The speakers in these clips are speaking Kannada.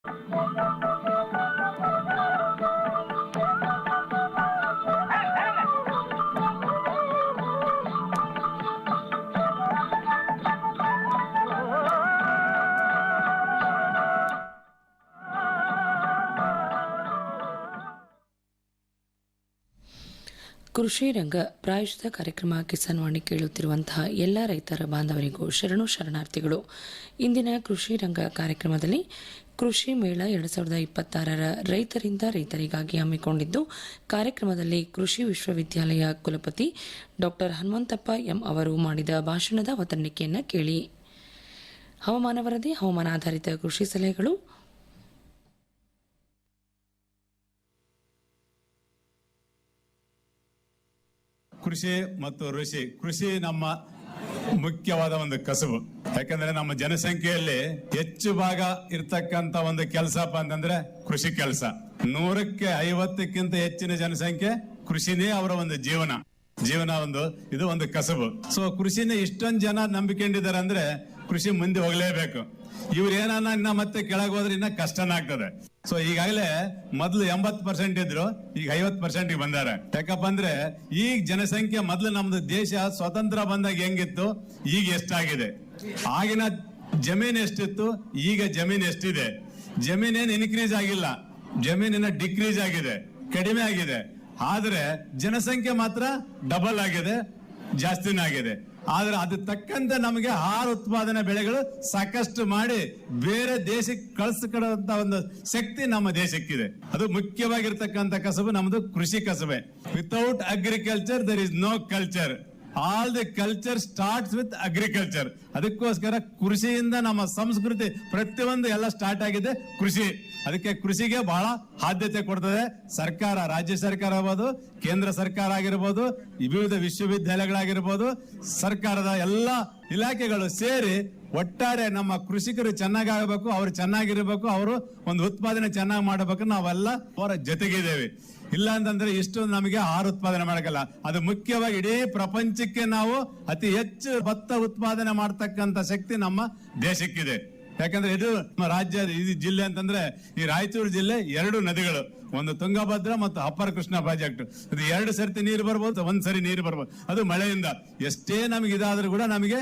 ಕೃಷಿ ರಂಗ ಪ್ರಾಯೋಜಿತ ಕಾರ್ಯಕ್ರಮ ಕಿಸಾನ್ ವಾಣಿ ಕೇಳುತ್ತಿರುವಂತಹ ಎಲ್ಲ ರೈತರ ಬಾಂಧವರಿಗೂ ಶರಣಾರ್ಥಿಗಳು. ಇಂದಿನ ಕೃಷಿ ರಂಗ ಕಾರ್ಯಕ್ರಮದಲ್ಲಿ ಕೃಷಿ ಮೇಳ 2026ರ ರೈತರಿಂದ ರೈತರಿಗಾಗಿ ಹಮ್ಮಿಕೊಂಡಿದ್ದು, ಕಾರ್ಯಕ್ರಮದಲ್ಲಿ ಕೃಷಿ ವಿಶ್ವವಿದ್ಯಾಲಯ ಕುಲಪತಿ ಡಾ ಹನುಮಂತಪ್ಪ ಎಂ ಅವರು ಮಾಡಿದ ಭಾಷಣದ ಅವತರಣಿಕೆಯನ್ನು ಕೇಳಿ. ಹವಾಮಾನ ವರದಿ, ಹವಾಮಾನ ಆಧಾರಿತ ಕೃಷಿ ಸಲಹೆಗಳು, ಕೃಷಿ ಮತ್ತು ಋಷಿ. ಕೃಷಿ ನಮ್ಮ ಮುಖ್ಯವಾದ ಒಂದು ಕಸುಬು. ಯಾಕಂದ್ರೆ ನಮ್ಮ ಜನಸಂಖ್ಯೆಯಲ್ಲಿ ಹೆಚ್ಚು ಭಾಗ ಇರ್ತಕ್ಕಂತ ಒಂದು ಕೆಲಸಪ್ಪ ಅಂತಂದ್ರೆ ಕೃಷಿ ಕೆಲಸ. 100ಕ್ಕೆ 50ಕ್ಕಿಂತ ಹೆಚ್ಚಿನ ಜನಸಂಖ್ಯೆ ಕೃಷಿನೇ ಅವರ ಒಂದು ಜೀವನ ಇದು ಒಂದು ಕಸುಬು. ಸೊ ಕೃಷಿನ ಇಷ್ಟೊಂದು ಜನ ನಂಬಿಕೊಂಡಿದ್ದಾರೆ ಅಂದ್ರೆ ಕೃಷಿ ಮುಂದೆ ಹೋಗ್ಲೇಬೇಕು. ಇವ್ರು ಇನ್ನ ಮತ್ತೆ ಕೆಳಗೆ ಹೋದ್ರೆ ಇನ್ನ ಕಷ್ಟನಾಗ್ತದೆ. ಸೊ ಈಗಾಗಲೇ ಮೊದಲು 80% ಇದ್ರು, ಈಗ 50% ಬಂದಾರೆ. ಯಾಕಪ್ಪ ಅಂದ್ರೆ ಈಗ ಜನಸಂಖ್ಯೆ ಮೊದಲು ನಮ್ದು ದೇಶ ಸ್ವತಂತ್ರ ಬಂದಾಗ ಹೆಂಗಿತ್ತು, ಈಗ ಎಷ್ಟಾಗಿದೆ. ಆಗಿನ ಜಮೀನ್ ಎಷ್ಟಿತ್ತು, ಈಗ ಜಮೀನ್ ಎಷ್ಟಿದೆ. ಜಮೀನೇನು ಇನ್ಕ್ರೀಸ್ ಆಗಿಲ್ಲ, ಜಮೀನಿನ ಡಿಕ್ರೀಸ್ ಆಗಿದೆ, ಕಡಿಮೆ ಆಗಿದೆ. ಆದ್ರೆ ಜನಸಂಖ್ಯೆ ಮಾತ್ರ ಡಬಲ್ ಆಗಿದೆ, ಜಾಸ್ತಿನೇ ಆಗಿದೆ. ಆದ್ರೆ ಅದು ತಕ್ಕಂತೆ ನಮಗೆ ಆಹಾರ ಉತ್ಪಾದನಾ ಬೆಳೆಗಳು ಸಾಕಷ್ಟು ಮಾಡಿ ಬೇರೆ ದೇಶಕ್ಕೆ ಕಳಿಸ್ಕೊಡುವಂತ ಒಂದು ಶಕ್ತಿ ನಮ್ಮ ದೇಶಕ್ಕಿದೆ. ಅದು ಮುಖ್ಯವಾಗಿರ್ತಕ್ಕಂಥ ಕಸಬು ನಮ್ದು ಕೃಷಿ ಕಸಬೆ. Without agriculture there is no culture. All the culture starts with agriculture. ಅದಕ್ಕೋಸ್ಕರ ಕೃಷಿಯಿಂದ ನಮ್ಮ ಸಂಸ್ಕೃತಿ ಪ್ರತಿಯೊಂದು ಎಲ್ಲ ಸ್ಟಾರ್ಟ್ ಆಗಿದೆ ಕೃಷಿ. ಅದಕ್ಕೆ ಕೃಷಿಗೆ ಬಹಳ ಆದ್ಯತೆ ಕೊಡ್ತದೆ ಸರ್ಕಾರ. ರಾಜ್ಯ ಸರ್ಕಾರ ಇರ್ಬೋದು, ಕೇಂದ್ರ ಸರ್ಕಾರ ಆಗಿರ್ಬೋದು, ವಿವಿಧ ವಿಶ್ವವಿದ್ಯಾಲಯಗಳಾಗಿರ್ಬೋದು, ಸರ್ಕಾರದ ಎಲ್ಲ ಇಲಾಖೆಗಳು ಸೇರಿ ಒಟ್ಟಾರೆ ನಮ್ಮ ಕೃಷಿಕರು ಚೆನ್ನಾಗಬೇಕು, ಅವರು ಚೆನ್ನಾಗಿರ್ಬೇಕು, ಅವರು ಒಂದು ಉತ್ಪಾದನೆ ಚೆನ್ನಾಗಿ ಮಾಡಬೇಕು. ನಾವೆಲ್ಲ ಅವರ ಜೊತೆಗಿದ್ದೇವೆ. ಇಲ್ಲ ಅಂತಂದ್ರೆ ಇಷ್ಟು ನಮಗೆ ಆಹಾರ ಉತ್ಪಾದನೆ ಮಾಡಕ್ಕಲ್ಲ. ಅದು ಮುಖ್ಯವಾಗಿ ಇಡೀ ಪ್ರಪಂಚಕ್ಕೆ ನಾವು ಅತಿ ಹೆಚ್ಚು ಭತ್ತ ಉತ್ಪಾದನೆ ಮಾಡತಕ್ಕಂತ ಶಕ್ತಿ ನಮ್ಮ ದೇಶಕ್ಕಿದೆ. ಯಾಕಂದ್ರೆ ಇದು ರಾಜ್ಯ, ಇದು ಜಿಲ್ಲೆ ಅಂತಂದ್ರೆ ಈ ರಾಯಚೂರು ಜಿಲ್ಲೆ 2 ನದಿಗಳು, ಒಂದು ತುಂಗಭದ್ರಾ ಮತ್ತು ಅಪ್ಪರ್ ಕೃಷ್ಣ ಪ್ರಾಜೆಕ್ಟ್. ಇದು 2 ಸರ್ತಿ ನೀರು ಬರ್ಬೋದು, 1 ಸರಿ ನೀರು ಬರ್ಬೋದು. ಅದು ಮಳೆಯಿಂದ. ಎಷ್ಟೇ ನಮಗೆ ಇದಾದ್ರೂ ಕೂಡ ನಮಗೆ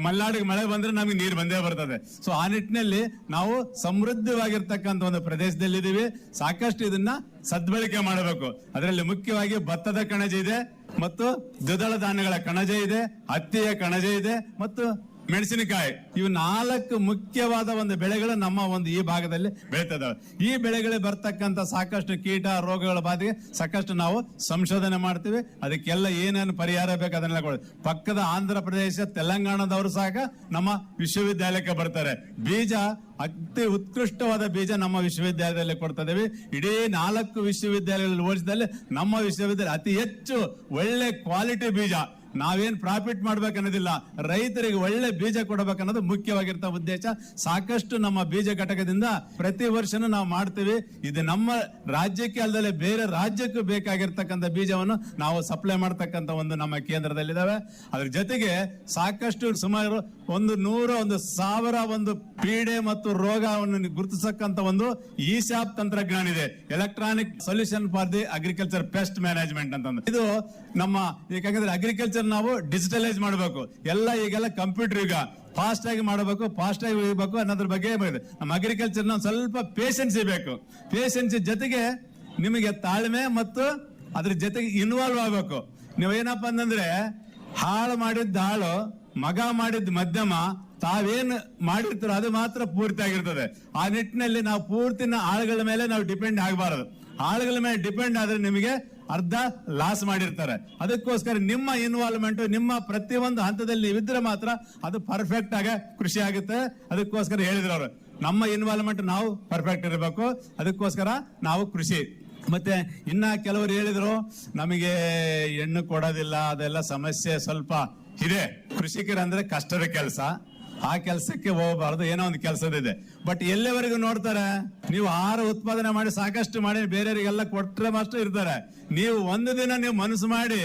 ಮಲೆನಾಡಿಗೆ ಮಳೆ ಬಂದ್ರೆ ನಮಗೆ ನೀರು ಬಂದೇ ಬರ್ತದೆ. ಸೊ ಆ ನಿಟ್ಟಿನಲ್ಲಿ ನಾವು ಸಮೃದ್ಧವಾಗಿರ್ತಕ್ಕಂಥ ಒಂದು ಪ್ರದೇಶದಲ್ಲಿದ್ದೀವಿ. ಸಾಕಷ್ಟು ಇದನ್ನ ಸದ್ಬಳಕೆ ಮಾಡಬೇಕು. ಅದರಲ್ಲಿ ಮುಖ್ಯವಾಗಿ ಭತ್ತದ ಕಣಜ ಇದೆ, ಮತ್ತು ದ್ವಿದಳ ಧಾನ್ಯಗಳ ಕಣಜ ಇದೆ, ಹತ್ತಿಯ ಕಣಜ ಇದೆ, ಮತ್ತು ಮೆಣಸಿನಕಾಯಿ. ಇವು 4 ಮುಖ್ಯವಾದ ಒಂದು ಬೆಳೆಗಳು ನಮ್ಮ ಒಂದು ಈ ಭಾಗದಲ್ಲಿ ಬೆಳೀತದವೆ. ಈ ಬೆಳೆಗಳಿಗೆ ಬರ್ತಕ್ಕಂಥ ಸಾಕಷ್ಟು ಕೀಟ ರೋಗಗಳ ಬಾಧೆಗೆ ಸಾಕಷ್ಟು ನಾವು ಸಂಶೋಧನೆ ಮಾಡ್ತೀವಿ. ಅದಕ್ಕೆಲ್ಲ ಏನೇನು ಪರಿಹಾರ ಬೇಕು ಅದನ್ನೆಲ್ಲ ಕೊಡ. ಪಕ್ಕದ ಆಂಧ್ರ ಪ್ರದೇಶ, ತೆಲಂಗಾಣದವರು ಸಹ ನಮ್ಮ ವಿಶ್ವವಿದ್ಯಾಲಯಕ್ಕೆ ಬರ್ತಾರೆ. ಬೀಜ ಅತಿ ಉತ್ಕೃಷ್ಟವಾದ ಬೀಜ ನಮ್ಮ ವಿಶ್ವವಿದ್ಯಾಲಯದಲ್ಲಿ ಕೊಡ್ತಾ ಇದ್ದೀವಿ. ಇಡೀ 4 ವಿಶ್ವವಿದ್ಯಾಲಯಗಳಲ್ಲಿ ಹೋಲಿಸಿದಲ್ಲಿ ನಮ್ಮ ವಿಶ್ವವಿದ್ಯಾಲಯ ಅತಿ ಹೆಚ್ಚು ಒಳ್ಳೆ ಕ್ವಾಲಿಟಿ ಬೀಜ. ನಾವೇನ್ ಪ್ರಾಫಿಟ್ ಮಾಡ್ಬೇಕನ್ನೋದಿಲ್ಲ, ರೈತರಿಗೆ ಒಳ್ಳೆ ಬೀಜ ಕೊಡಬೇಕನ್ನೋದು ಮುಖ್ಯವಾಗಿರ್ತ ಉದ್ದೇಶ. ಸಾಕಷ್ಟು ನಮ್ಮ ಬೀಜ ಘಟಕದಿಂದ ಪ್ರತಿ ವರ್ಷನೂ ನಾವು ಮಾಡ್ತೀವಿ. ಇದು ನಮ್ಮ ರಾಜ್ಯಕ್ಕೆ ಅಲ್ಲದೆ ಬೇರೆ ರಾಜ್ಯಕ್ಕೂ ಬೇಕಾಗಿರ್ತಕ್ಕಂಥ ಬೀಜವನ್ನು ನಾವು ಸಪ್ಲೈ ಮಾಡ್ತಕ್ಕಂಥ ಒಂದು ನಮ್ಮ ಕೇಂದ್ರದಲ್ಲಿದ್ದಾವೆ. ಅದ್ರ ಜೊತೆಗೆ ಸಾಕಷ್ಟು ಸುಮಾರು 100-1000 ಒಂದು ಪೀಡೆ ಮತ್ತು ರೋಗವನ್ನು ಗುರುತಿಸಕ್ಕಂತ ಒಂದು ಇಶಾಪ್ ತಂತ್ರಜ್ಞಾನ ಇದೆ, electronic solution for the agriculture pest management ಅಂತಂದ್ರೆ. ಇದು ನಮ್ಮ ಯಾಕಂದ್ರೆ ಅಗ್ರಿಕಲ್ಚರ್ ನಾವು ಡಿಜಿಟಲೈಸ್ ಮಾಡಬೇಕು. ಈಗೆಲ್ಲ ಕಂಪ್ಯೂಟರ್ ಯುಗ, ಫಾಸ್ಟ್ ಆಗಿ ಮಾಡಬೇಕು, ಫಾಸ್ಟ್ ಆಗಿ ಹೋಗಬೇಕು ಅನ್ನೋದ್ರ ಬಗ್ಗೆ ನಮ್ಮ ಅಗ್ರಿಕಲ್ಚರ್ ನಾವು ಸ್ವಲ್ಪ ಪೇಷನ್ಸ್ ಇರಬೇಕು. ಪೇಷನ್ಸ್ ಜೊತೆಗೆ ನಿಮಗೆ ತಾಳ್ಮೆ ಮತ್ತು ಅದ್ರ ಜೊತೆಗೆ ಇನ್ವಾಲ್ವ್ ಆಗಬೇಕು. ನೀವೇನಪ್ಪ ಅಂತಂದ್ರೆ ಹಾಳು ಮಾಡಿದ್ದ ಹಾಳು, ಮಗ ಮಾಡಿದ ಮಧ್ಯಮ, ತಾವೇನು ಮಾಡಿರ್ತಾರೋ ಅದು ಮಾತ್ರ ಪೂರ್ತಿ ಆಗಿರ್ತದೆ. ಆ ನಿಟ್ಟಿನಲ್ಲಿ ನಾವು ಪೂರ್ತಿನ ಆಳುಗಳ ಮೇಲೆ ನಾವು ಡಿಪೆಂಡ್ ಆಗಬಾರದು. ಆಳುಗಳ ಮೇಲೆ ಡಿಪೆಂಡ್ ಆದ್ರೆ ನಿಮಗೆ ಅರ್ಧ ಲಾಸ್ ಮಾಡಿರ್ತಾರೆ. ಅದಕ್ಕೋಸ್ಕರ ನಿಮ್ಮ ಇನ್ವಾಲ್ವ್ಮೆಂಟ್ ನಿಮ್ಮ ಪ್ರತಿಯೊಂದು ಹಂತದಲ್ಲಿ ನೀವಿದ್ರೆ ಮಾತ್ರ ಅದು ಪರ್ಫೆಕ್ಟ್ ಆಗಿ ಕೃಷಿ ಆಗುತ್ತೆ. ಅದಕ್ಕೋಸ್ಕರ ಹೇಳಿದ್ರು ಅವರು, ನಮ್ಮ ಇನ್ವಾಲ್ವ್ಮೆಂಟ್ ನಾವು ಪರ್ಫೆಕ್ಟ್ ಇರಬೇಕು. ಅದಕ್ಕೋಸ್ಕರ ನಾವು ಕೃಷಿ. ಮತ್ತೆ ಇನ್ನ ಕೆಲವರು ಹೇಳಿದ್ರು ನಮಗೆ ಹೆಣ್ಣು ಕೊಡೋದಿಲ್ಲ, ಅದೆಲ್ಲ ಸಮಸ್ಯೆ ಸ್ವಲ್ಪ ಇದೆ. ಕೃಷಿಕರಂದ್ರೆ ಕಷ್ಟದ ಕೆಲಸ, ಆ ಕೆಲಸಕ್ಕೆ ಹೋಗಬಾರದು, ಏನೋ ಒಂದು ಕೆಲಸದಿದೆ. ಬಟ್ ಎಲ್ಲಿವರೆಗೂ ನೋಡ್ತಾರೆ, ನೀವು ಆಹಾರ ಉತ್ಪಾದನೆ ಮಾಡಿ ಸಾಕಷ್ಟು ಮಾಡಿ ಬೇರೆಯವರಿಗೆಲ್ಲ ಕೊಟ್ಟರೆ ಮಾತ್ರ ಇರ್ತಾರೆ. ನೀವು ಒಂದು ದಿನ ನೀವು ಮನಸ್ಸು ಮಾಡಿ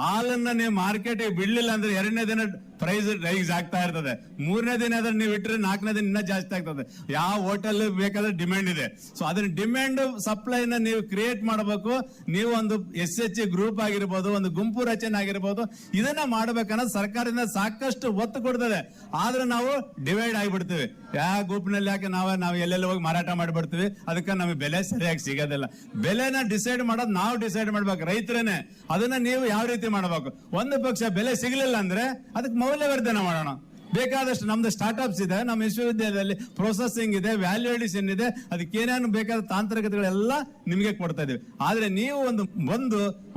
ಹಾಲನ್ನ ನೀವು ಮಾರ್ಕೆಟ್ಗೆ ಬಿಡ್ಲಿಲ್ಲ ಅಂದ್ರೆ 2ನೇ ದಿನ ಪ್ರೈಸ್ ರೈಸ್ ಆಗ್ತಾ ಇರ್ತದೆ. 3ನೇ ದಿನ ಅದನ್ನ ನೀವು ಇಟ್ಟರೆ 4ನೇ ದಿನ ಇನ್ನೂ ಜಾಸ್ತಿ ಆಗ್ತದೆ. ಯಾವ ಹೋಟೆಲ್ ಬೇಕಾದ್ರೆ ಡಿಮ್ಯಾಂಡ್ ಇದೆ. ಸೊ ಅದನ್ನ ಡಿಮ್ಯಾಂಡ್ ಸಪ್ಲೈನ ನೀವು ಕ್ರಿಯೇಟ್ ಮಾಡಬೇಕು. ನೀವು ಒಂದು SHG ಗ್ರೂಪ್ ಆಗಿರ್ಬೋದು, ಒಂದು ಗುಂಪು ರಚನೆ ಆಗಿರ್ಬೋದು, ಇದನ್ನ ಮಾಡ್ಬೇಕನ್ನೋದು ಸರ್ಕಾರದಿಂದ ಸಾಕಷ್ಟು ಒತ್ತು ಕೊಡ್ತದೆ. ಆದ್ರೆ ನಾವು ಡಿವೈಡ್ ಆಗಿಬಿಡ್ತೀವಿ. ಯಾವ ಗುಂಪಿನಲ್ಲಿ ಯಾಕೆ ನಾವು ಎಲ್ಲೆಲ್ಲಿ ಹೋಗಿ ಮಾರಾಟ ಮಾಡಿಬಿಡ್ತೀವಿ. ಅದಕ್ಕೆ ನಮಗೆ ಬೆಲೆ ಸರಿಯಾಗಿ ಸಿಗೋದಿಲ್ಲ. ಬೆಲೆನ ಡಿಸೈಡ್ ಮಾಡೋದು ನಾವು ಡಿಸೈಡ್ ಮಾಡ್ಬೇಕು, ರೈತರೇನೆ. ಅದನ್ನ ನೀವು ಯಾವ ರೀತಿ ಮಾಡಬೇಕು. ಒಂದು ಪಕ್ಷ ಬೆಲೆ ಸಿಗಲಿಲ್ಲ ಅಂದ್ರೆ ಅದಕ್ಕೆ ಮೌಲ್ಯವರ್ಧನೆ ಮಾಡೋಣ. ಬೇಕಾದಷ್ಟು ನಮ್ದು ಸ್ಟಾರ್ಟ್ಅಪ್ಸ್ ಇದೆ, ನಮ್ಮ ವಿಶ್ವವಿದ್ಯಾಲಯದಲ್ಲಿ ಪ್ರೊಸೆಸಿಂಗ್ ಇದೆ, ವ್ಯಾಲ್ಯೂ ಎಡಿಷನ್ ಇದೆ, ಅದಕ್ಕೆ ಏನೇನು ಬೇಕಾದ ತಾಂತ್ರಿಕತೆಗಳೆಲ್ಲ ನಿಮಗೆ ಕೊಡ್ತಾ ಇದೀವಿ. ಆದ್ರೆ ನೀವು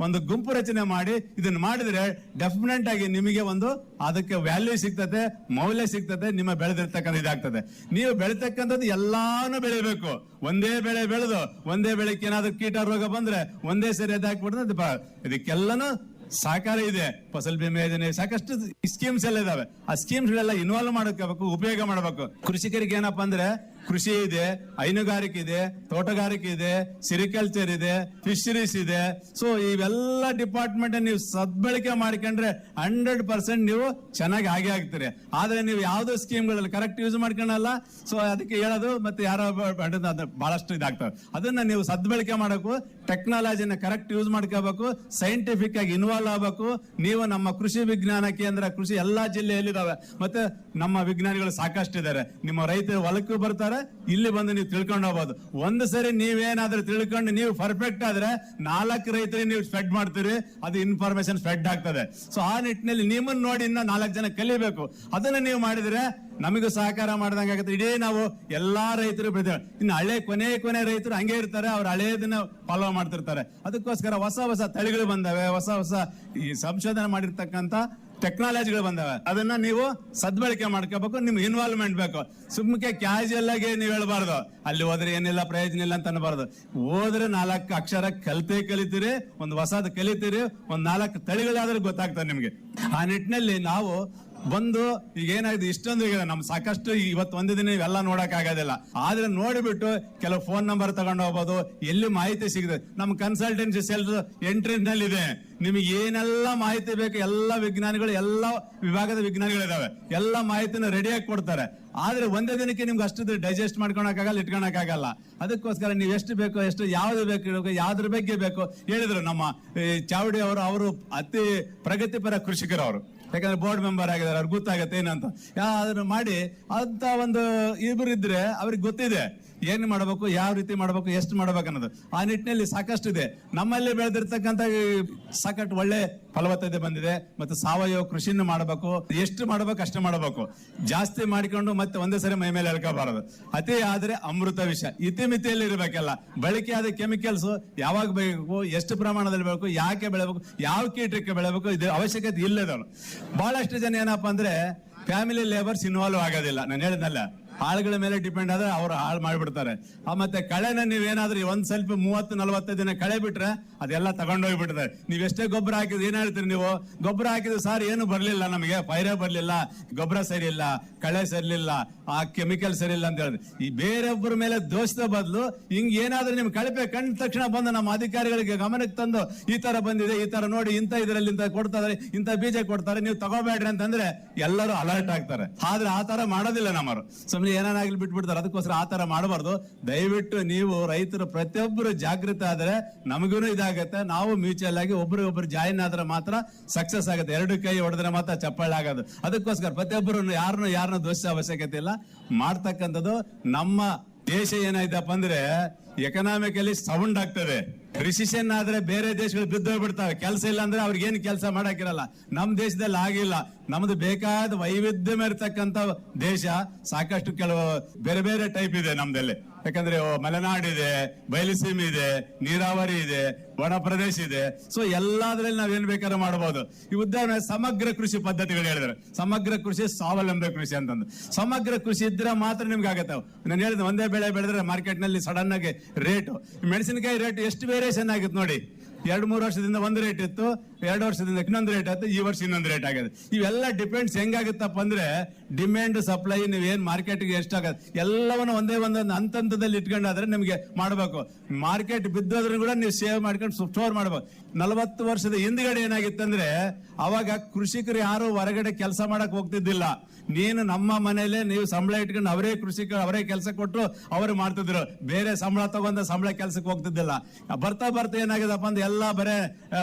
ಒಂದು ಗುಂಪು ರಚನೆ ಮಾಡಿ ಇದನ್ನ ಮಾಡಿದ್ರೆ ಡೆಫಿನೆಟ್ ಆಗಿ ನಿಮಗೆ ಅದಕ್ಕೆ ವ್ಯಾಲ್ಯೂ ಸಿಗ್ತದೆ, ಮೌಲ್ಯ ಸಿಗ್ತದೆ, ನಿಮ್ಮ ಬೆಳೆದಿರ್ತಕ್ಕಂಥ ಇದಾಗ್ತದೆ. ನೀವು ಬೆಳಿತಕ್ಕಂಥದ್ದು ಎಲ್ಲಾನು ಬೆಳಿಬೇಕು. ಒಂದೇ ಬೆಳೆ ಬೆಳೆದು ಒಂದೇ ಬೆಳೆಗೆ ಏನಾದ್ರು ಕೀಟ ರೋಗ ಬಂದ್ರೆ ಒಂದೇ ಸರಿ ಅದಾಕ್ಬಿಡ್ತದೆ. ಇದಕ್ಕೆಲ್ಲನೂ ಸಹಕಾರ ಇದೆ. ಫಸಲ್ ಬಿಮಾ ಯೋಜನೆ, ಸಾಕಷ್ಟು ಸ್ಕೀಮ್ಸ್ ಎಲ್ಲ ಇದಾವೆ. ಆ ಸ್ಕೀಮ್ಸ್ ಗಳೆಲ್ಲ ಇನ್ವಾಲ್ವ್ ಮಾಡಬೇಕು, ಉಪಯೋಗ ಮಾಡಬೇಕು. ಕೃಷಿಕರಿಗೆ ಏನಪ್ಪಾ ಅಂದ್ರೆ ಕೃಷಿ ಇದೆ, ಹೈನುಗಾರಿಕೆ ಇದೆ, ತೋಟಗಾರಿಕೆ ಇದೆ, ಸಿರಿಕಲ್ಚರ್ ಇದೆ, ಫಿಶರೀಸ್ ಇದೆ. ಸೊ ಇವೆಲ್ಲ ಡಿಪಾರ್ಟ್ಮೆಂಟ್ ನೀವು ಸದ್ಬಳಕೆ ಮಾಡ್ಕೊಂಡ್ರೆ 100% ನೀವು ಚೆನ್ನಾಗಿ ಹಾಗೆ ಆಗ್ತೀರಿ. ಆದ್ರೆ ನೀವು ಯಾವ್ದೋ ಸ್ಕೀಮ್ಗಳಲ್ಲಿ ಕರೆಕ್ಟ್ ಯೂಸ್ ಮಾಡ್ಕೊಳ್ಳಲ್ಲ. ಸೊ ಅದಕ್ಕೆ ಹೇಳೋದು ಮತ್ತೆ ಯಾರೋ ಬಹಳಷ್ಟು ಇದಾಗ್ತವೆ. ಅದನ್ನ ನೀವು ಸದ್ಬಳಕೆ ಮಾಡಬೇಕು, ಟೆಕ್ನಾಲಜಿನ ಕರೆಕ್ಟ್ ಯೂಸ್ ಮಾಡ್ಕೋಬೇಕು, ಸೈಂಟಿಫಿಕ್ ಆಗಿ ಇನ್ವಾಲ್ವ್ ಆಗಬೇಕು. ನೀವು ನಮ್ಮ ಕೃಷಿ ವಿಜ್ಞಾನ ಕೇಂದ್ರ, ಕೃಷಿ ಎಲ್ಲಾ ಜಿಲ್ಲೆಯಲ್ಲಿದ್ದಾವೆ, ಮತ್ತೆ ನಮ್ಮ ವಿಜ್ಞಾನಿಗಳು ಸಾಕಷ್ಟು ಇದ್ದಾರೆ. ನಿಮ್ಮ ರೈತರು ಹೊಲಕ್ಕೂ ಬರ್ತಾರೆ, ಇಲ್ಲಿ ಬಂದು ನೀವು ತಿಳ್ಕೊಂಡು ಹೋಗ್ಬೋದು. ಒಂದು ಸರಿ ನೀವೇನಾದ್ರೂ ತಿಳ್ಕೊಂಡು ನೀವು ಪರ್ಫೆಕ್ಟ್ ಆದ್ರೆ 4 ರೈತರಿಗೆ ನೀವು ಸ್ಪ್ರೆಡ್ ಮಾಡ್ತೀರಿ, ಅದು ಇನ್ಫಾರ್ಮೇಶನ್ ಸ್ಪ್ರೆಡ್ ಆಗ್ತದೆ. ಸೊ ಆ ನಿಟ್ಟಿನಲ್ಲಿ ನಿಮ್ಮನ್ನ ನೋಡಿ ಇನ್ನ 4 ಜನ ಕಲಿಬೇಕು. ಅದನ್ನ ನೀವು ಮಾಡಿದ್ರೆ ನಮಗೂ ಸಹಕಾರ ಮಾಡಿದಂಗೆ ಆಗುತ್ತೆ. ಇಡೀ ನಾವು ಎಲ್ಲಾ ರೈತರು ಬೆಳೆದ ಇನ್ನು ಕೊನೆ ರೈತರು ಹಂಗೆ ಇರ್ತಾರೆ, ಅವ್ರು ಹಳೇದನ್ನ ಫಾಲೋ ಮಾಡ್ತಿರ್ತಾರೆ. ಅದಕ್ಕೋಸ್ಕರ ಹೊಸ ತಳಿಗಳು ಬಂದವೆ, ಹೊಸ ಈ ಸಂಶೋಧನೆ ಮಾಡಿರ್ತಕ್ಕಂಥ ಟೆಕ್ನಾಲಜಿಗಳು ಬಂದವೆ. ಅದನ್ನ ನೀವು ಸದ್ಬಳಕೆ ಮಾಡ್ಕೋಬೇಕು. ನಿಮ್ ಇನ್ವಾಲ್ವ್ಮೆಂಟ್ ಬೇಕು. ಸುಮ್ಮನೆ ಕ್ಯಾಶುಯಲ್ ಆಗಿ ನೀವು ಹೇಳ್ಬಾರ್ದು, ಅಲ್ಲಿ ಹೋದ್ರೆ ಏನಿಲ್ಲ ಪ್ರಯೋಜನ ಇಲ್ಲ ಅಂತ ಅನ್ಬಾರ್ದು. ಹೋದ್ರೆ 4 ಅಕ್ಷರ ಕಲಿತೀರಿ, ಒಂದು ಹೊಸದು ಕಲಿತೀರಿ, ಒಂದು 4 ತಳಿಗಳಾದ್ರೂ ಗೊತ್ತಾಗ್ತದೆ ನಿಮ್ಗೆ. ಆ ನಿಟ್ಟಿನಲ್ಲಿ ನಾವು ಈಗ ಏನಾಗಿದೆ, ಇಷ್ಟೊಂದು ಈಗ ನಮ್ ಸಾಕಷ್ಟು ಇವತ್ತು ಒಂದು ದಿನ ಇವೆಲ್ಲ ನೋಡಕ್ ಆಗೋದಿಲ್ಲ. ಆದ್ರೆ ನೋಡಿಬಿಟ್ಟು ಕೆಲವು ಫೋನ್ ನಂಬರ್ ತಗೊಂಡು ಹೋಗ್ಬೋದು, ಎಲ್ಲಿ ಮಾಹಿತಿ ಸಿಗುತ್ತೆ. ನಮ್ ಕನ್ಸಲ್ಟೆನ್ಸಿ ಸೆಲ್ ಎಂಟ್ರಿ ನಲ್ಲಿ ಇದೆ. ನಿಮಗೆ ಏನೆಲ್ಲ ಮಾಹಿತಿ ಬೇಕು ಎಲ್ಲ ವಿಜ್ಞಾನಿಗಳು, ಎಲ್ಲ ವಿಭಾಗದ ವಿಜ್ಞಾನಿಗಳಿದಾವೆ, ಎಲ್ಲ ಮಾಹಿತಿನ ರೆಡಿಯಾಗಿ ಕೊಡ್ತಾರೆ. ಆದ್ರೆ ಒಂದೇ ದಿನಕ್ಕೆ ನಿಮ್ಗೆ ಅಷ್ಟು ಡೈಜೆಸ್ಟ್ ಮಾಡ್ಕೊಳಕ್ಕಾಗಲ್ಲ, ಇಟ್ಕೊಳಕ್ಕಾಗಲ್ಲ. ಅದಕ್ಕೋಸ್ಕರ ನೀವು ಎಷ್ಟು ಬೇಕು, ಎಷ್ಟು ಯಾವ್ದು ಬೇಕು, ಯಾವ್ದ್ರ ಬಗ್ಗೆ ಬೇಕು ಹೇಳಿದ್ರು ನಮ್ಮ ಚಾವಡಿ ಅವರು ಅತಿ ಪ್ರಗತಿಪರ ಕೃಷಿಕರವರು. ಯಾಕಂದ್ರೆ ಬೋರ್ಡ್ ಮೆಂಬರ್ ಆಗಿದ್ದಾರೆ, ಅವ್ರಿಗೆ ಗೊತ್ತಾಗತ್ತೆ ಏನಂತ. ಯಾವ್ದನ್ನು ಮಾಡಿ ಅಂತ ಒಂದು ಇಬ್ರು ಇದ್ರೆ ಅವ್ರಿಗೆ ಗೊತ್ತಿದೆ ಏನ್ ಮಾಡಬೇಕು, ಯಾವ ರೀತಿ ಮಾಡಬೇಕು, ಎಷ್ಟು ಮಾಡ್ಬೇಕು ಅನ್ನೋದು. ಆ ನಿಟ್ಟಿನಲ್ಲಿ ಸಾಕಷ್ಟು ಇದೆ. ನಮ್ಮಲ್ಲಿ ಬೆಳೆದಿರ್ತಕ್ಕಂಥ ಸಾಕಷ್ಟು ಒಳ್ಳೆ ಫಲವತ್ತತೆ ಬಂದಿದೆ. ಮತ್ತೆ ಸಾವಯವ ಕೃಷಿನ ಮಾಡಬೇಕು, ಎಷ್ಟು ಮಾಡಬೇಕು ಅಷ್ಟು ಮಾಡಬೇಕು. ಜಾಸ್ತಿ ಮಾಡಿಕೊಂಡು ಮತ್ತೆ ಒಂದೇ ಸರಿ ಮೈ ಮೇಲೆ ಎಳ್ಕೋಬಾರದು. ಅತಿ ಆದ್ರೆ ಅಮೃತ ವಿಷ, ಇತಿಮಿತಿಯಲ್ಲಿ ಇರಬೇಕಲ್ಲ. ಬಳಕೆ ಆದ ಕೆಮಿಕಲ್ಸ್ ಯಾವಾಗ ಬೇಕು, ಎಷ್ಟು ಪ್ರಮಾಣದಲ್ಲಿ ಬೆಳಬೇಕು, ಯಾಕೆ ಬೆಳಬೇಕು, ಯಾವ ಕೀಟಕ್ಕೆ ಬೆಳಬೇಕು, ಇದು ಅವಶ್ಯಕತೆ ಇಲ್ಲದವನು. ಬಹಳಷ್ಟು ಜನ ಏನಪ್ಪಾ ಅಂದ್ರೆ ಫ್ಯಾಮಿಲಿ ಲೇಬರ್ಸ್ ಇನ್ವಾಲ್ವ್ ಆಗೋದಿಲ್ಲ. ನಾನು ಹೇಳಿದ್ನಲ್ಲ, ಆಳುಗಳ ಮೇಲೆ ಡಿಪೆಂಡ್ ಆದ್ರೆ ಅವ್ರು ಹಾಳು ಮಾಡಿಬಿಡ್ತಾರೆ. ಮತ್ತೆ ಕಳೆನ ನೀವೇನಾದ್ರೂ ಒಂದ್ ಸ್ವಲ್ಪ 30-40 ದಿನ ಕಳೆ ಬಿಟ್ರೆ ಅದೆಲ್ಲ ತಗೊಂಡೋಗ್ಬಿಡ್ತಾರೆ. ನೀವ್ ಎಷ್ಟೇ ಗೊಬ್ಬರ ಹಾಕಿದ್ರೆ ಏನ್ ಹೇಳ್ತೀರಿ ನೀವು, ಗೊಬ್ಬರ ಹಾಕಿದ್ರೆ ಸರ್ ಏನು ಬರ್ಲಿಲ್ಲ, ನಮಗೆ ಪೈರೇ ಬರ್ಲಿಲ್ಲ, ಗೊಬ್ಬರ ಸರಿ ಇಲ್ಲ, ಕಳೆ ಸರಿಲಿಲ್ಲ, ಆ ಕೆಮಿಕಲ್ ಸರಿ ಇಲ್ಲ ಅಂತ ಹೇಳಿದ್ರೆ ಈ ಬೇರೊಬ್ಬರ ಮೇಲೆ ದೋಷದ ಬದಲು ಹಿಂಗ್ ಏನಾದ್ರೂ ನಿಮ್ ಕಳಪೆ ಕಂಡ ತಕ್ಷಣ ಬಂದು ನಮ್ಮ ಅಧಿಕಾರಿಗಳಿಗೆ ಗಮನಕ್ಕೆ ತಂದು ಈ ತರ ಬಂದಿದೆ, ಈ ತರ ನೋಡಿ, ಇಂತ ಇದರಲ್ಲಿ ಇಂತ ಕೊಡ್ತಾ ಇದಾರೆ, ಇಂತ ಬೀಜ ಕೊಡ್ತಾರೆ, ನೀವು ತಗೋಬೇಡ್ರಿ ಅಂತಂದ್ರೆ ಎಲ್ಲರೂ ಅಲರ್ಟ್ ಆಗ್ತಾರೆ. ಆದ್ರೆ ಆ ತರ ಮಾಡೋದಿಲ್ಲ ನಮ್ಮರು, ಸುಮ್ಮನೆ ಏನಾಗ್ಲಿ ಬಿಟ್ಬಿಡ್ತಾರೆ. ಅದಕ್ಕೋಸ್ಕರ ಆ ತರ ಮಾಡಬಾರ್ದು. ದಯವಿಟ್ಟು ನೀವು ರೈತರು ಪ್ರತಿಯೊಬ್ಬರು ಜಾಗೃತ ಆದ್ರೆ ನಮಗೂ ಇದಾಗತ್ತೆ. ನಾವು ಮ್ಯೂಚುವಲ್ ಆಗಿ ಒಬ್ರಿಗೊಬ್ರು ಜಾಯಿನ್ ಆದ್ರೆ ಮಾತ್ರ ಸಕ್ಸಸ್ ಆಗುತ್ತೆ. 2 ಕೈ ಹೊಡೆದ್ರೆ ಮಾತ್ರ ಚಪ್ಪಾಳೆ ಆಗೋದು. ಅದಕ್ಕೋಸ್ಕರ ಪ್ರತಿಯೊಬ್ಬರು ಯಾರನ್ನ ದೋಷ ಅವಶ್ಯಕತೆ ಇಲ್ಲ. ಮಾಡ್ತಕ್ಕಂಥದ್ದು ನಮ್ಮ ದೇಶ ಏನಾಯ್ತಪ್ಪ ಅಂದ್ರೆ ಎಕನಾಮಿಕಲಿ ಸೌಂಡ್ ಆಗ್ತದೆ. ರಿಸಿಷನ್ ಆದ್ರೆ ಬೇರೆ ದೇಶಗಳು ಬಿದ್ದೋಗ್ಬಿಡ್ತಾವೆ. ಕೆಲಸ ಇಲ್ಲ ಅಂದ್ರೆ ಅವ್ರಿಗೆ ಏನು ಕೆಲಸ ಮಾಡಾಕಿರಲ್ಲ. ನಮ್ ದೇಶದಲ್ಲಿ ಆಗಿಲ್ಲ. ನಮ್ದು ಬೇಕಾದ ವೈವಿಧ್ಯಮಯ ಇರ್ತಕ್ಕಂಥ ದೇಶ. ಸಾಕಷ್ಟು ಕೆಲವು ಬೇರೆ ಬೇರೆ ಟೈಪ್ ಇದೆ ನಮ್ದಲ್ಲಿ. ಯಾಕಂದ್ರೆ ಮಲೆನಾಡಿದೆ, ಬಯಲುಸೀಮೆ ಇದೆ, ನೀರಾವರಿ ಇದೆ, ಒಣ ಪ್ರದೇಶ ಇದೆ. ಸೊ ಎಲ್ಲಾದ್ರಲ್ಲಿ ನಾವೇನ್ ಬೇಕಾದ್ರೂ ಮಾಡಬಹುದು. ಈ ಉದಾಹರಣೆ ಸಮಗ್ರ ಕೃಷಿ ಪದ್ಧತಿಗಳು ಹೇಳಿದ್ರೆ, ಸಮಗ್ರ ಕೃಷಿ ಸ್ವಾವಲಂಬಿ ಕೃಷಿ ಅಂತಂದು. ಸಮಗ್ರ ಕೃಷಿ ಇದ್ರೆ ಮಾತ್ರ ನಿಮ್ಗೆ ಆಗತ್ತೆ. ನಾನು ಹೇಳಿದ ಒಂದೇ ಬೆಳೆ ಬೆಳೆದ್ರೆ ಮಾರ್ಕೆಟ್ ನಲ್ಲಿ ಸಡನ್ ಆಗಿ ರೇಟು, ಮೆಣಸಿನಕಾಯಿ ರೇಟ್ ಎಷ್ಟು ವೇರಿಯೇಷನ್ ಆಗುತ್ತೆ ನೋಡಿ. 2-3 ವರ್ಷದಿಂದ ಒಂದು ರೇಟ್ ಇತ್ತು, 2 ವರ್ಷದಿಂದ ಇನ್ನೊಂದು ರೇಟ್ ಆಯ್ತು, ಈ ವರ್ಷ ಇನ್ನೊಂದು ರೇಟ್ ಆಗಿದೆ. ಇವೆಲ್ಲ ಡಿಪೆಂಡ್ಸ್ ಹೆಂಗಾಗುತ್ತಪ್ಪ ಅಂದ್ರೆ ಡಿಮ್ಯಾಂಡ್ ಸಪ್ಲೈ, ನೀವೇನ್ ಮಾರ್ಕೆಟ್ಗೆ ಎಷ್ಟಾಗತ್ತೆ ಎಲ್ಲವನ್ನು ಒಂದೊಂದು ಹಂತದಲ್ಲಿ ಇಟ್ಕೊಂಡಾದ್ರೆ ನಿಮ್ಗೆ ಮಾಡಬೇಕು. ಮಾರ್ಕೆಟ್ ಬಿದ್ದೋದ್ರೂ ಕೂಡ ನೀವು ಸೇವ್ ಮಾಡ್ಕೊಂಡು ಸ್ಟೋರ್ ಮಾಡ್ಬೇಕು. 40 ವರ್ಷದ ಹಿಂದ್ಗಡೆ ಏನಾಗಿತ್ತಂದ್ರೆ ಅವಾಗ ಕೃಷಿಕರು ಯಾರು ಹೊರಗಡೆ ಕೆಲಸ ಮಾಡಕ್ ಹೋಗ್ತಿದ್ದಿಲ್ಲ. ನೀನು ನಮ್ಮ ಮನೇಲೆ ನೀವು ಸಂಬಳ ಇಟ್ಕೊಂಡು ಅವರೇ ಕೃಷಿಕರು ಅವರೇ ಕೆಲಸ ಕೊಟ್ಟು ಅವರು ಮಾಡ್ತಿದ್ರು. ಬೇರೆ ಸಂಬಳ ತಗೊಂಡ ಸಂಬಳ ಕೆಲಸಕ್ಕೆ ಹೋಗ್ತಿದ್ದಿಲ್ಲ. ಬರ್ತಾ ಬರ್ತಾ ಏನಾಗಿದಪ್ಪ ಅಂದ್ರೆ ಎಲ್ಲ ಬರೇ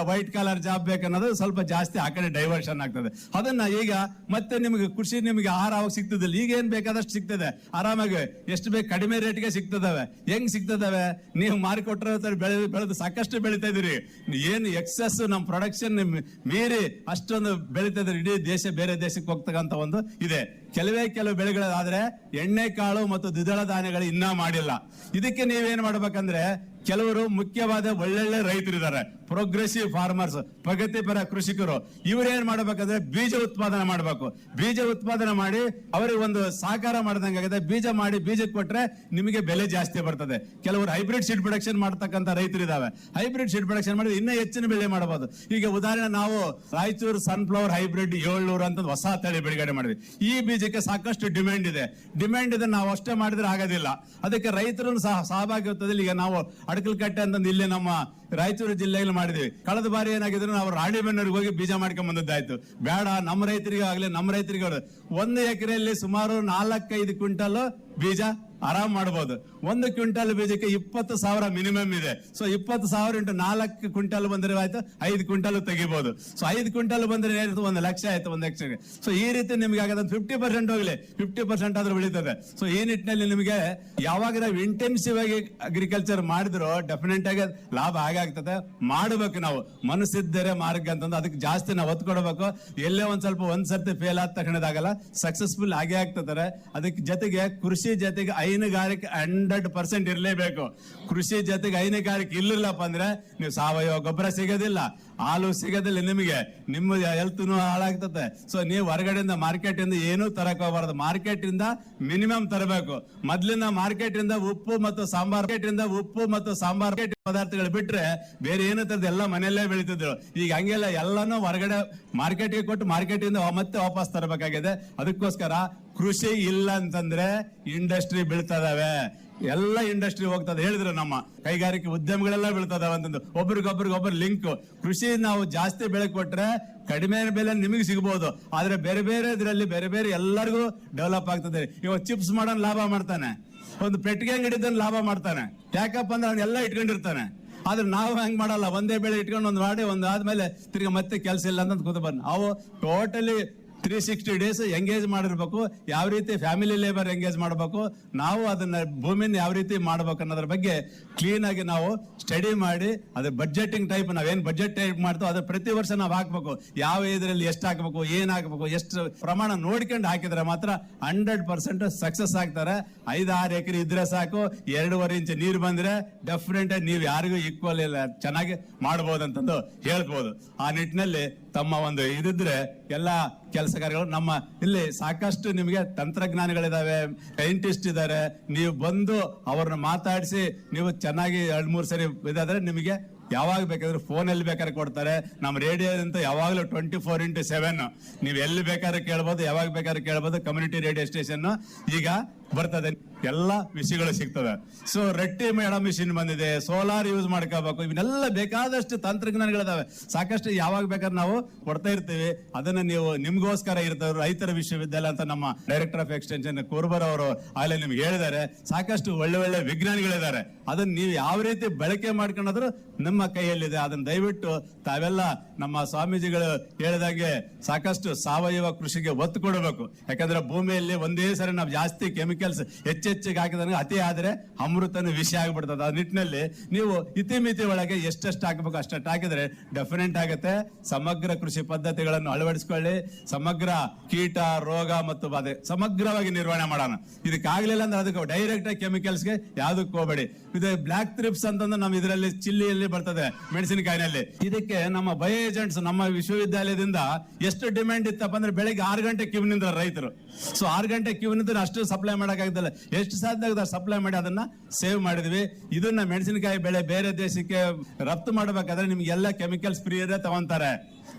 ವೈಟ್ ಕಾಲರ್ ಜಾಬ್ ಬೇಕನ್ನೋದು ಸ್ವಲ್ಪ ಜಾಸ್ತಿ ಆ ಕಡೆ ಡೈವರ್ಷನ್ ಆಗ್ತದೆ. ಅದನ್ನ ಈಗ ಮತ್ತೆ ನಿಮ್ಗೆ ಕೃಷಿ ನಿಮ್ಗೆ ಆಹಾರ ಅವಾಗ ಸಿಗ್ತದಿಲ್ಲ. ಈಗ ಏನ್ ಬೇಕಾದಷ್ಟು ಸಿಗ್ತದೆ ಆರಾಮಾಗಿ, ಎಷ್ಟು ಬೇಕು ಕಡಿಮೆ ರೇಟ್ಗೆ ಸಿಗ್ತದವೆ. ಹೆಂಗ್ ಸಿಗ್ತದವೆ? ನೀವು ಮಾರಿಕೊಟ್ರೆ ಬೆಳೆದು ಸಾಕಷ್ಟು ಬೆಳಿತಾ ಇದೀರಿ. ಏನು ಎಕ್ಸಸ್ ನಮ್ ಪ್ರೊಡಕ್ಷನ್ ಮೀರಿ ಅಷ್ಟೊಂದು ಬೆಳಿತಾ ಇದ್ರಿ. ಇಡೀ ದೇಶ ಬೇರೆ ದೇಶಕ್ಕೆ ಹೋಗ್ತಕ್ಕಂತ ಒಂದು ಇದೆ. ಕೆಲವು ಬೆಳೆಗಳಾದ್ರೆ ಎಣ್ಣೆ ಕಾಳು ಮತ್ತು ದ್ವಿದಳ ಧಾನ್ಯಗಳು ಇನ್ನೂ ಮಾಡಿಲ್ಲ. ಇದಕ್ಕೆ ನೀವೇನ್ ಮಾಡ್ಬೇಕಂದ್ರೆ ಕೆಲವರು ಮುಖ್ಯವಾದ ಒಳ್ಳೊಳ್ಳೆ ರೈತರಿದ್ದಾರೆ, ಪ್ರೋಗ್ರೆಸಿವ್ ಫಾರ್ಮರ್ಸ್, ಪ್ರಗತಿಪರ ಕೃಷಿಕರು. ಇವ್ರೇನ್ ಮಾಡ್ಬೇಕಂದ್ರೆ ಬೀಜ ಉತ್ಪಾದನೆ ಮಾಡಬೇಕು. ಬೀಜ ಉತ್ಪಾದನೆ ಮಾಡಿ ಅವರಿಗೆ ಒಂದು ಸಹಕಾರ ಮಾಡ್ದಂಗಾಗಿದೆ. ಬೀಜ ಮಾಡಿ ಬೀಜ ಕೊಟ್ರೆ ನಿಮಗೆ ಬೆಲೆ ಜಾಸ್ತಿ ಬರ್ತದೆ. ಕೆಲವರು ಹೈಬ್ರಿಡ್ ಸೀಡ್ ಪ್ರೊಡಕ್ಷನ್ ಮಾಡ್ತಕ್ಕಂಥ ರೈತರಿದ್ದಾವೆ. ಹೈಬ್ರಿಡ್ ಸೀಡ್ ಪ್ರೊಡಕ್ಷನ್ ಮಾಡಿ ಇನ್ನೂ ಹೆಚ್ಚಿನ ಬೆಳೆ ಮಾಡಬಹುದು. ಈಗ ಉದಾಹರಣೆ ನಾವು ರಾಯಚೂರು ಸನ್ಫ್ಲವರ್ ಹೈಬ್ರಿಡ್ 700 ಅಂತ ಹೊಸ ತಳಿ ಬಿಡುಗಡೆ ಮಾಡಿದ್ವಿ. ಈ ಬೀಜಕ್ಕೆ ಸಾಕಷ್ಟು ಡಿಮ್ಯಾಂಡ್ ಇದೆ. ನಾವು ಅಷ್ಟೇ ಮಾಡಿದ್ರೆ ಆಗೋದಿಲ್ಲ. ಅದಕ್ಕೆ ರೈತರು ಸಹಭಾಗಿತ್ವದಲ್ಲಿ ಈಗ ನಾವು ಅಡಕಲ್ಕಟ್ಟೆ ಅಂತಂದು ಇಲ್ಲಿ ನಮ್ಮ ರಾಯಚೂರು ಜಿಲ್ಲೆಯಲ್ಲಿ ಮಾಡಿದ್ವಿ. ಕಳೆದ ಬಾರಿ ಏನಾಗಿದ್ರು ನಾವು ರಾಣಿಬೆನ್ನೂರಿಗೆ ಹೋಗಿ ಬೀಜ ಮಾಡ್ಕೊಂಡ್ ಬಂದದ್ದಾಯ್ತು. ಬೇಡ, ನಮ್ಮ ರೈತರಿಗೆ ಆಗ್ಲಿ, ನಮ್ಮ ರೈತರಿಗೆ 1 ಎಕರೆಯಲ್ಲಿ ಸುಮಾರು 4-5 ಕ್ವಿಂಟಲ್ ಬೀಜ ಆರಾಮ್ ಮಾಡಬಹುದು. 1 ಕ್ವಿಂಟಲ್ ಬೀಜಕ್ಕೆ 20,000 ಮಿನಿಮಮ್ ಇದೆ. ಸೊ 20,000 ಇಂಟು 4 ಕ್ವಿಂಟಲ್ ಬಂದ್ರೆ ಆಯ್ತು 5 ಕ್ವಿಂಟಲ್ ತೆಗಿಬಹುದು. ಸೊ 5 ಕ್ವಿಂಟಲ್ ಬಂದ್ರೆ ಏನಾಯ್ತು? 1 ಲಕ್ಷ ಆಯ್ತು 1 ಲಕ್ಷಕ್ಕೆ. ಸೊ ಈ ರೀತಿ ನಿಮ್ಗೆ ಆಗದ 50% ಹೋಗ್ಲಿ, 50% ಆದ್ರೂ ಬೆಳೀತದೆ. ಸೊ ಈ ನಿಟ್ಟಿನಲ್ಲಿ ನಿಮಗೆ ಯಾವಾಗ ನಾವು ಇಂಟೆನ್ಸಿವ್ ಆಗಿ ಅಗ್ರಿಕಲ್ಚರ್ ಮಾಡಿದ್ರು ಡೆಫಿನೆಟ್ ಆಗಿ ಲಾಭ ಆಗ್ತದೆ. ಮಾಡಬೇಕು ನಾವು, ಮನಸ್ಸಿದ್ದರೆ ಮಾರ್ಗ ಅಂತಂದು ಅದಕ್ಕೆ ಜಾಸ್ತಿ ನಾವು ಒತ್ತು ಕೊಡಬೇಕು. ಎಲ್ಲೇ ಒಂದ್ ಸರ್ತಿ ಫೇಲ್ ಆದ ತಕ್ಷಣದಾಗಲ್ಲ, ಸಕ್ಸಸ್ಫುಲ್ ಆಗೇ ಆಗ್ತಾರೆ. ಅದಕ್ಕೆ ಜೊತೆಗೆ ಕೃಷಿ ಜೊತೆಗೆ ಹೈನುಗಾರಿಕೆ 100% ಇರಲೇಬೇಕು. ಕೃಷಿ ಜೊತೆಗೆ ಹೈನುಗಾರಿಕೆ ಇಲ್ಲಿಲ್ಲಪ್ಪ ಅಂದ್ರೆ ನೀವು ಸಾವಯವ ಗೊಬ್ಬರ ಸಿಗೋದಿಲ್ಲ, ಹಾಲು ಸಿಗೋದಿಲ್ಲ, ನಿಮಗೆ ನಿಮ್ಮ ಹೆಲ್ತ್ನು ಹಾಳಾಗ್ತದೆ. ಸೊ ನೀವು ಹೊರಗಡೆಯಿಂದ ಮಾರ್ಕೆಟ್ ಇಂದ ಏನೂ ತರಕ್ ಹೋಗಬಾರದು. ಮಾರ್ಕೆಟ್ ಇಂದ ಮಿನಿಮಮ್ ತರಬೇಕು. ಮೊದ್ಲಿನ ಮಾರ್ಕೆಟ್ ಇಂದ ಉಪ್ಪು ಮತ್ತು ಸಾಂಬಾರ್ ಪದಾರ್ಥಗಳು ಬಿಟ್ರೆ ಬೇರೆ ಏನೋ ತರದ ಎಲ್ಲ ಮನೆಯಲ್ಲೇ ಬೆಳೀತಿದ್ರು. ಈಗ ಹಂಗೆಲ್ಲ ಎಲ್ಲಾನು ಹೊರಗಡೆ ಮಾರ್ಕೆಟ್ಗೆ ಕೊಟ್ಟು ಮಾರ್ಕೆಟ್ ಇಂದ ಮತ್ತೆ ವಾಪಸ್ ತರಬೇಕಾಗಿದೆ. ಅದಕ್ಕೋಸ್ಕರ ಕೃಷಿ ಇಲ್ಲ ಅಂತಂದ್ರೆ ಇಂಡಸ್ಟ್ರಿ ಬೀಳ್ತದವೆ, ಎಲ್ಲ ಇಂಡಸ್ಟ್ರಿ ಹೋಗ್ತದೆ. ಹೇಳಿದ್ರು ನಮ್ಮ ಕೈಗಾರಿಕೆ ಉದ್ಯಮಗಳೆಲ್ಲ ಬೀಳ್ತದವ ಅಂತಂದು. ಒಬ್ರಿಗೊಬ್ರು ಲಿಂಕ್. ಕೃಷಿ ನಾವು ಜಾಸ್ತಿ ಬೆಳೆ ಕೊಟ್ರೆ ಕಡಿಮೆ ಬೆಲೆ ನಿಮಗೆ ಸಿಗಬಹುದು. ಆದ್ರೆ ಬೇರೆ ಇದರಲ್ಲಿ ಬೇರೆ ಎಲ್ಲರಿಗೂ ಡೆವಲಪ್ ಆಗ್ತದೆ. ಇವಾಗ ಚಿಪ್ಸ್ ಮಾಡೋನ್ ಲಾಭ ಮಾಡ್ತಾನೆ, ಒಂದು ಪೆಟ್ಟಿಗೆ ಅಂಗಡಿ ಹಿಡಿದನ್ ಲಾಭ ಮಾಡ್ತಾನೆ. ಯಾಕಪ್ಪ ಅಂದ್ರೆ ಅವ್ನ ಎಲ್ಲ ಇಟ್ಕೊಂಡಿರ್ತಾನೆ. ಆದ್ರೆ ನಾವು ಹೆಂಗ್ ಮಾಡಲ್ಲ, ಒಂದೇ ಬೆಳೆ ಇಟ್ಕೊಂಡು ಒಂದು ಮಾಡಿ ಆದ್ಮೇಲೆ ತಿರ್ಗಿ ಮತ್ತೆ ಕೆಲಸ ಇಲ್ಲ ಅಂತ ಕೂತು ಬಂದ್. ಅವು ಟೋಟಲಿ 360 ಡೇಸ್ ಎಂಗೇಜ್ ಮಾಡಿರ್ಬೇಕು. ಯಾವ ರೀತಿ ಫ್ಯಾಮಿಲಿ ಲೇಬರ್ ಎಂಗೇಜ್ ಮಾಡಬೇಕು, ನಾವು ಅದನ್ನ ಭೂಮಿನ ಯಾವ ರೀತಿ ಮಾಡ್ಬೇಕು ಅನ್ನೋದ್ರ ಬಗ್ಗೆ ಕ್ಲೀನ್ ಆಗಿ ನಾವು ಸ್ಟಡಿ ಮಾಡಿ ಅದ್ರ ಬಡ್ಜೆಟಿಂಗ್ ಟೈಪ್ ನಾವೇನ್ ಬಡ್ಜೆಟ್ ಟೈಪ್ ಮಾಡ್ತೋ ಅದ್ರ ಪ್ರತಿ ವರ್ಷ ನಾವು ಹಾಕ್ಬೇಕು. ಯಾವ ಇದರಲ್ಲಿ ಎಷ್ಟು ಹಾಕ್ಬೇಕು, ಏನ್ ಹಾಕ್ಬೇಕು, ಎಷ್ಟು ಪ್ರಮಾಣ ನೋಡ್ಕೊಂಡು ಹಾಕಿದ್ರೆ ಮಾತ್ರ 100% ಸಕ್ಸಸ್ ಆಗ್ತಾರೆ. 5-6 ಎಕರೆ ಇದ್ರೆ ಸಾಕು, 2.5 ಇಂಚ್ ನೀರು ಬಂದ್ರೆ ಡೆಫಿನೆಟ್ ನೀವು ಯಾರಿಗೂ ಈಕ್ವಲ್ ಇಲ್ಲ, ಚೆನ್ನಾಗಿ ಮಾಡಬಹುದು ಅಂತಂದು ಹೇಳ್ಬೋದು. ಆ ನಿಟ್ಟಿನಲ್ಲಿ ತಮ್ಮ ಒಂದು ಇದಿದ್ರೆ ಎಲ್ಲಾ ಕೆಲಸ ಕಾರ್ಯಗಳು ನಮ್ಮ ಇಲ್ಲಿ ಸಾಕಷ್ಟು ನಿಮಗೆ ತಂತ್ರಜ್ಞಾನಿಗಳಿದಾವೆ, ಸೈಂಟಿಸ್ಟ್ ಇದ್ದಾರೆ. ನೀವು ಬಂದು ಅವ್ರನ್ನ ಮಾತಾಡಿಸಿ ನೀವು ಚೆನ್ನಾಗಿ 2-3 ಸರಿ ಇದಾದ್ರೆ ನಿಮಗೆ ಯಾವಾಗ ಬೇಕಾದ್ರೆ ಫೋನ್ ಎಲ್ಲಿ ಬೇಕಾದ್ರೆ ಕೊಡ್ತಾರೆ. ನಮ್ಮ ರೇಡಿಯೋ ಅಂತ ಯಾವಾಗಲೂ 24x7 ನೀವು ಎಲ್ಲಿ ಬೇಕಾದ್ರೆ ಕೇಳ್ಬೋದು, ಯಾವಾಗ ಬೇಕಾದ್ರೆ ಕೇಳ್ಬೋದು. ಕಮ್ಯುನಿಟಿ ರೇಡಿಯೋ ಸ್ಟೇಷನ್ ಈಗ ಬರ್ತದೆ, ಎಲ್ಲ ವಿಷಯಗಳು ಸಿಗ್ತವೆ. ಸೊ ರಟ್ಟಿ ಮೇಡ ಮಿಷಿನ್ ಬಂದಿದೆ, ಸೋಲಾರ್ ಯೂಸ್ ಮಾಡ್ಕೋಬೇಕು. ಇವನ್ನೆಲ್ಲ ಬೇಕಾದಷ್ಟು ತಂತ್ರಜ್ಞಾನಗಳಿದಾವೆ, ಸಾಕಷ್ಟು ಯಾವಾಗ ಬೇಕಾದ್ರೆ ನಾವು ಕೊಡ್ತಾ ಇರ್ತೀವಿ. ಅದನ್ನ ನೀವು ನಿಮ್ಗೋಸ್ಕರ ಇರ್ತಾರೆ. ರೈತರ ವಿಶ್ವವಿದ್ಯಾಲಯ ಅಂತ ನಮ್ಮ ಡೈರೆಕ್ಟರ್ ಆಫ್ ಎಕ್ಸ್ಟೆನ್ಷನ್ ಕೂರ್ಬರ್ ಅವರು ಆಗಲೇ ನಿಮ್ಗೆ ಹೇಳಿದ್ದಾರೆ. ಸಾಕಷ್ಟು ಒಳ್ಳೆ ವಿಜ್ಞಾನಿಗಳಿದ್ದಾರೆ. ಅದನ್ನ ನೀವು ಯಾವ ರೀತಿ ಬಳಕೆ ಮಾಡ್ಕೊಂಡ್ರು ನಮ್ಮ ಕೈಯಲ್ಲಿದೆ. ಅದನ್ನ ದಯವಿಟ್ಟು ತಾವೆಲ್ಲ ನಮ್ಮ ಸ್ವಾಮೀಜಿಗಳು ಹೇಳಿದಾಗೆ ಸಾಕಷ್ಟು ಸಾವಯವ ಕೃಷಿಗೆ ಒತ್ತು ಕೊಡಬೇಕು. ಯಾಕಂದ್ರೆ ಭೂಮಿಯಲ್ಲಿ ಒಂದೇ ಸರಿ ನಾವು ಜಾಸ್ತಿ ಕೆಮಿಕಲ್ಸ್ ಹೆಚ್ಚೆಚ್ಚಿಗೆ ಹಾಕಿದಾಗ ಅತಿ ಆದ್ರೆ ಅಮೃತನ ವಿಷ ಆಗ್ಬಿಡ್ತದೆ. ಆ ನಿಟ್ಟಿನಲ್ಲಿ ನೀವು ಇತಿಮಿತಿ ಒಳಗೆ ಎಷ್ಟೆಷ್ಟು ಹಾಕಬೇಕು ಅಷ್ಟಷ್ಟು ಹಾಕಿದ್ರೆ ಡೆಫಿನೆಟ್ ಆಗುತ್ತೆ. ಸಮಗ್ರ ಕೃಷಿ ಪದ್ಧತಿಗಳನ್ನು ಅಳವಡಿಸಿಕೊಳ್ಳಿ. ಸಮಗ್ರ ಕೀಟ ರೋಗ ಮತ್ತು ಬಾಧೆ ಸಮಗ್ರವಾಗಿ ನಿರ್ವಹಣೆ ಮಾಡೋಣ. ಇದಕ್ಕಾಗ್ಲಿಲ್ಲ ಅಂದ್ರೆ ಅದಕ್ಕೆ ಡೈರೆಕ್ಟ್ ಆಗಿ ಕೆಮಿಕಲ್ಸ್ಗೆ ಯಾವ್ದಕ್ಕೆ ಹೋಗಬೇಡಿ. ಇದು ಬ್ಲಾಕ್ ಥ್ರಿಪ್ಸ್ ಅಂತಂದ್ರೆ ನಮ್ಮ ಇದರಲ್ಲಿ ಚಿಲ್ಲಿಯಲ್ಲಿ ಬರ್ತದೆ, ಮೆಣಸಿನಕಾಯಿನಲ್ಲಿ. ಇದಕ್ಕೆ ನಮ್ಮ ಬಯೋ ಏಜೆಂಟ್ಸ್ ನಮ್ಮ ವಿಶ್ವವಿದ್ಯಾಲಯದಿಂದ ಎಷ್ಟು ಡಿಮ್ಯಾಂಡ್ ಇತ್ತಪ್ಪ ಅಂದ್ರೆ ಬೆಳಿಗ್ಗೆ 6 ಗಂಟೆ ಕ್ಯೂ ನಿಂತ ರೈತರು. ಸೊ 6 ಗಂಟೆ ಕ್ಯೂ ನಿಂತ ಅಷ್ಟು ಸಪ್ಲೈ ಮಾಡಕ್ ಮಾಡೋಕ್ಕಾಗ್ದಲ್ಲ, ಎಷ್ಟು ಸಾಧ್ಯ ಆಗುತ್ತೆ ಸಪ್ಲೈ ಮಾಡಿ ಅದನ್ನ ಸೇವ್ ಮಾಡಿದ್ವಿ. ಇದನ್ನ ಮೆಣಸಿನಕಾಯಿ ಬೆಳೆ ಬೇರೆ ದೇಶಕ್ಕೆ ರಫ್ತು ಮಾಡಬೇಕಾದ್ರೆ ನಿಮ್ಗೆಲ್ಲ ಕೆಮಿಕಲ್ಸ್ ಫ್ರೀ ಇರೇ ತಗೊಂತಾರೆ.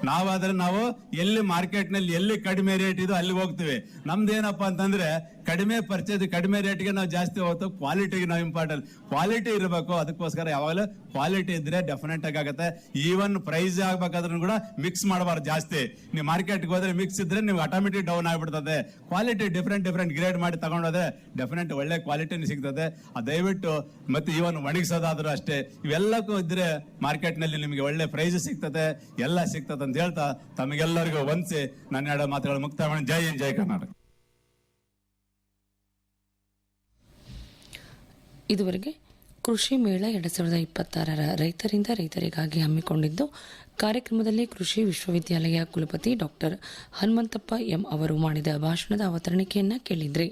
ನಾವಾದ್ರೆ ನಾವು ಎಲ್ಲಿ ಮಾರ್ಕೆಟ್ ನಲ್ಲಿ ಎಲ್ಲಿ ಕಡಿಮೆ ರೇಟ್ ಇದು ಅಲ್ಲಿಗೆ ಹೋಗ್ತೀವಿ. ನಮ್ದೇನಪ್ಪಾ ಅಂತಂದ್ರೆ ಕಡಿಮೆ ಪರ್ಚೇಸ್ ಕಡಿಮೆ ರೇಟ್ಗೆ ನಾವು ಜಾಸ್ತಿ ಹೋಗ್ತೀವಿ, ಕ್ವಾಲಿಟಿಗೆ ನಾವು ಇಂಪಾರ್ಟೆಂಟ್. ಕ್ವಾಲಿಟಿ ಇರಬೇಕು, ಅದಕ್ಕೋಸ್ಕರ ಯಾವಾಗಲೂ ಕ್ವಾಲಿಟಿ ಇದ್ರೆ ಡೆಫಿನೆಟ್ ಆಗುತ್ತೆ. ಈವನ್ ಪ್ರೈಸ್ ಆಗ್ಬೇಕಾದ್ರೂ ಕೂಡ ಮಿಕ್ಸ್ ಮಾಡಬಾರ್ದು ಜಾಸ್ತಿ. ನೀವು ಮಾರ್ಕೆಟ್ಗೆ ಹೋದ್ರೆ ಮಿಕ್ಸ್ ಇದ್ರೆ ನೀವು ಆಟೋಮೆಟಿಕ್ ಡೌನ್ ಆಗ್ಬಿಡ್ತದೆ. ಕ್ವಾಲಿಟಿ ಡಿಫ್ರೆಂಟ್ ಗ್ರೇಡ್ ಮಾಡಿ ತಗೊಂಡೋದ್ರೆ ಡೆಫಿನೆಟ್ ಒಳ್ಳೆ ಕ್ವಾಲಿಟಿನೂ ಸಿಗ್ತದೆ. ದಯವಿಟ್ಟು ಮತ್ತೆ ಈವನ್ ಒಣಗಿಸೋದಾದ್ರೂ ಅಷ್ಟೇ, ಇವೆಲ್ಲಕ್ಕೂ ಇದ್ರೆ ಮಾರ್ಕೆಟ್ ನಲ್ಲಿ ನಿಮಗೆ ಒಳ್ಳೆ ಪ್ರೈಸ್ ಸಿಗ್ತದೆ, ಎಲ್ಲ ಸಿಗ್ತದೆ ಅಂತ ಹೇಳ್ತಾ ತಮಗೆಲ್ಲರಿಗೂ ವಂದಿಸಿ ನನ್ನ ಎರಡು ಮಾತುಗಳು ಮುಕ್ತಾಯ ಮಾಡಿ. ಜೈ ಹಿಂದ್, ಜೈ ಕರ್ನಾಟಕ. ಇದುವರೆಗೆ ಕೃಷಿ ಮೇಳ 2026 ರೈತರಿಂದ ರೈತರಿಗಾಗಿ ಹಮ್ಮಿಕೊಂಡಿದ್ದು, ಕಾರ್ಯಕ್ರಮದಲ್ಲಿ ಕೃಷಿ ವಿಶ್ವವಿದ್ಯಾಲಯ ಕುಲಪತಿ ಡಾಕ್ಟರ್ ಹನುಮಂತಪ್ಪ ಎಂ ಅವರು ಮಾಡಿದ ಭಾಷಣದ ಅವತರಣಿಕೆಯನ್ನ ಕೇಳಿದ್ರಿ.